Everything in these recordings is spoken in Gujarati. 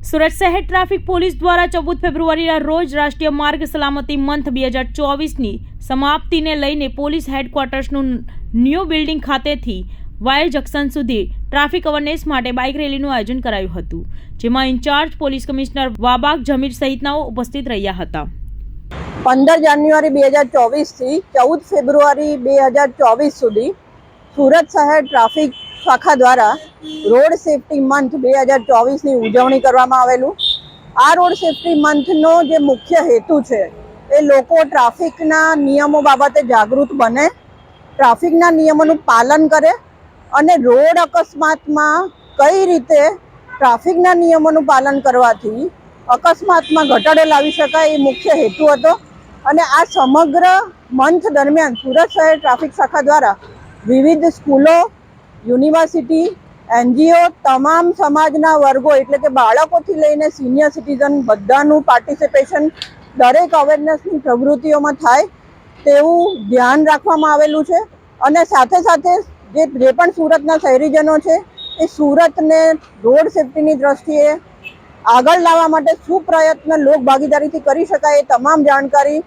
સુરત શહેર ટ્રાફિક પોલીસ દ્વારા 14 ફેબ્રુઆરીના રોજ રાષ્ટ્રીય માર્ગ સલામતી મંથ 2024ની સમાપ્તિને લઈને પોલીસ હેડક્વાર્ટર્સનું ન્યૂ બિલ્ડિંગ ખાતેથી વાય જંકશન સુધી ટ્રાફિક અવેરનેસ માટે બાઇક રેલીનું આયોજન કરાયું હતું, જેમાં ઇન્ચાર્જ પોલીસ કમિશનર વાબાક જમીર સહિતનાઓ ઉપસ્થિત રહ્યા હતા। 15 જાન્યુઆરી 2024 થી 14 ફેબ્રુઆરી 2024 સુધી સુરત શહેર ટ્રાફિક શાખા દ્વારા રોડ સેફટી મંથ 2024ની ઉજવણી કરવામાં આવેલું। આ રોડ સેફટી મંથનો જે મુખ્ય હેતુ છે એ લોકો ટ્રાફિકના નિયમો બાબતે જાગૃત બને, ટ્રાફિકના નિયમોનું પાલન કરે અને રોડ અકસ્માતમાં કઈ રીતે ટ્રાફિકના નિયમોનું પાલન કરવાથી અકસ્માતમાં ઘટાડો લાવી શકાય એ મુખ્ય હેતુ હતો। અને આ સમગ્ર મંથ દરમિયાન સુરત શહેર ટ્રાફિક શાખા દ્વારા વિવિધ સ્કૂલો, યુનિવર્સિટી, NGO, તમામ સમાજના વર્ગો એટલે કે બાળકોથી લઈને સિનિયર સિટીઝન બધાનું પાર્ટિસિપેશન દરેક અવેરનેસની પ્રવૃત્તિઓમાં થાય તેવું ધ્યાન રાખવામાં આવેલું છે। અને સાથે સાથે જે પણ સુરતના શહેરીજનો છે એ સુરતને રોડ સેફટીની દ્રષ્ટિએ આગળ લાવવા માટે શું પ્રયત્ન લોક ભાગીદારીથી કરી શકાય એ તમામ જાણકારી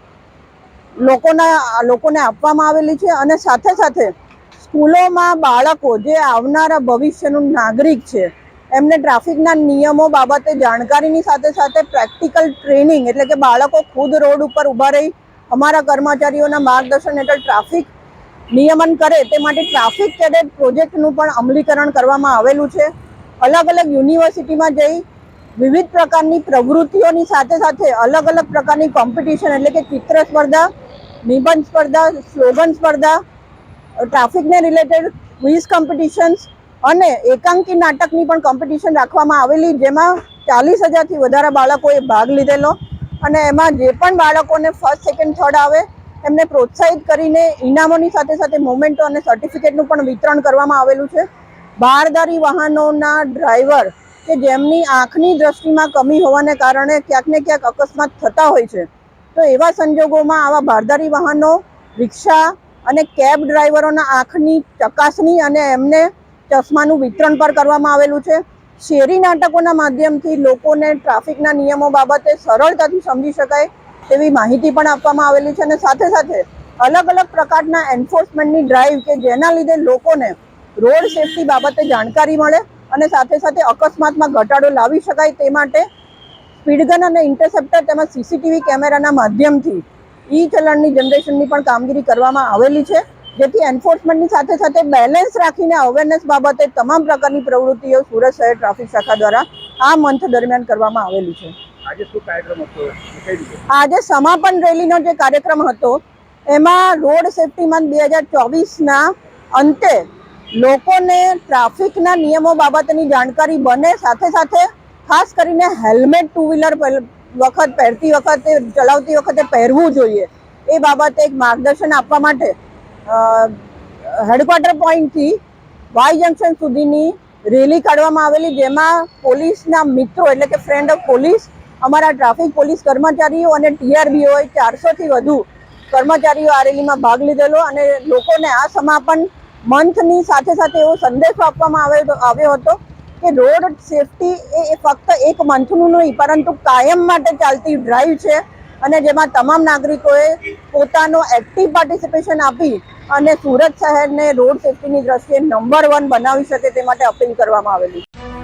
લોકોને આપવામાં આવેલી છે। અને સાથે સાથે સ્કૂલોમાં બાળકો જે આવનારા ભવિષ્યનું નાગરિક છે એમને ટ્રાફિકના નિયમો બાબતે જાણકારીની સાથે સાથે પ્રેક્ટિકલ ટ્રેનિંગ એટલે કે બાળકો ખુદ રોડ ઉપર ઊભા રહી અમારા કર્મચારીઓના માર્ગદર્શન હેઠળ ટ્રાફિક નિયમન કરે તે માટે ટ્રાફિક કેડેટ પ્રોજેક્ટનું પણ અમલીકરણ કરવામાં આવેલું છે। અલગ અલગ યુનિવર્સિટીમાં જઈ વિવિધ પ્રકારની પ્રવૃત્તિઓની સાથે સાથે અલગ અલગ પ્રકારની કોમ્પિટિશન એટલે કે ચિત્ર સ્પર્ધા, નિબંધ સ્પર્ધા, સ્લોગન સ્પર્ધા, ટ્રાફિકને રિલેટેડ ક્વિઝ કોમ્પિટિશન્સ અને એકાંકી નાટકની પણ કોમ્પિટિશન રાખવામાં આવેલી, જેમાં 40,000થી વધારે બાળકોએ ભાગ લીધેલો। અને એમાં જે પણ બાળકોને ફર્સ્ટ, સેકન્ડ, થર્ડ આવે એમને પ્રોત્સાહિત કરીને ઇનામોની સાથે સાથે મોમેન્ટો અને સર્ટિફિકેટનું પણ વિતરણ કરવામાં આવેલું છે। બહારદારી વાહનોના ડ્રાઈવર કે જેમની આંખની દ્રષ્ટિમાં કમી હોવાને કારણે ક્યાંક ને ક્યાંક અકસ્માત થતા હોય છે, તો એવા સંજોગોમાં આવા બહારદારી વાહનો, રિક્ષા અને કેબ ડ્રાઈવરોના આંખની ચકાસણી અને એમને ચશ્માનું વિતરણ પણ કરવામાં આવેલું છે। શેરી નાટકોના માધ્યમથી લોકોને ટ્રાફિકના નિયમો બાબતે સરળતાથી સમજી શકાય તેવી માહિતી પણ આપવામાં આવેલી છે। અને સાથે સાથે અલગ અલગ પ્રકારના એન્ફોર્સમેન્ટની ડ્રાઈવ કે જેના લીધે લોકોને રોડ સેફટી બાબતે જાણકારી મળે અને સાથે સાથે અકસ્માતમાં ઘટાડો લાવી શકાય તે માટે સ્પીડગન અને ઇન્ટરસેપ્ટર તેમજ CCTV કેમેરાના માધ્યમથી ચલણની જનરેશનની પણ કામગીરી કરવામાં આવેલી છે, જેથી એન્ફોર્સમેન્ટની સાથે સાથે બેલેન્સ રાખીને અવેરનેસ બાબતે તમામ પ્રકારની પ્રવૃત્તિઓ સુરત શહેર ટ્રાફિક શાખા દ્વારા આ મંથ દરમિયાન કરવામાં આવેલી છે। આજે શું કાર્યક્રમ હતો? આજે સમાપન રેલીનો જે કાર્યક્રમ હતો એમાં રોડ સેફટી મંથ 2024ના અંતે લોકોને ટ્રાફિકના નિયમો બાબતની જાણકારી બને, સાથે સાથે ખાસ કરીને હેલ્મેટ ટુ વ્હીલર ચલાવતી વખતે પહેરવું જોઈએ એ બાબતે એક માર્ગદર્શન આપવા માટે હેડક્વાર્ટર પોઈન્ટથી વાય જંકશન સુધીની રેલી કાઢવામાં આવેલી, જેમાં પોલીસના મિત્રો એટલે કે ફ્રેન્ડ ઓફ પોલીસ, અમારા ટ્રાફિક પોલીસ કર્મચારીઓ અને TRBOએ 400થી વધુ કર્મચારીઓ આ રેલીમાં ભાગ લીધેલો। અને લોકોને આ સમાપન મંથની સાથે સાથે એવો સંદેશો આપવામાં આવ્યો હતો કે રોડ સેફટી એ ફક્ત એક મંથનું નહીં પરંતુ કાયમ માટે ચાલતી ડ્રાઈવ છે અને જેમાં તમામ નાગરિકોએ પોતાનો એક્ટિવ પાર્ટિસિપેશન આપી અને સુરત શહેરને રોડ સેફટીની દ્રષ્ટિએ નંબર 1 બનાવી શકે તે માટે અપીલ કરવામાં આવેલી છે।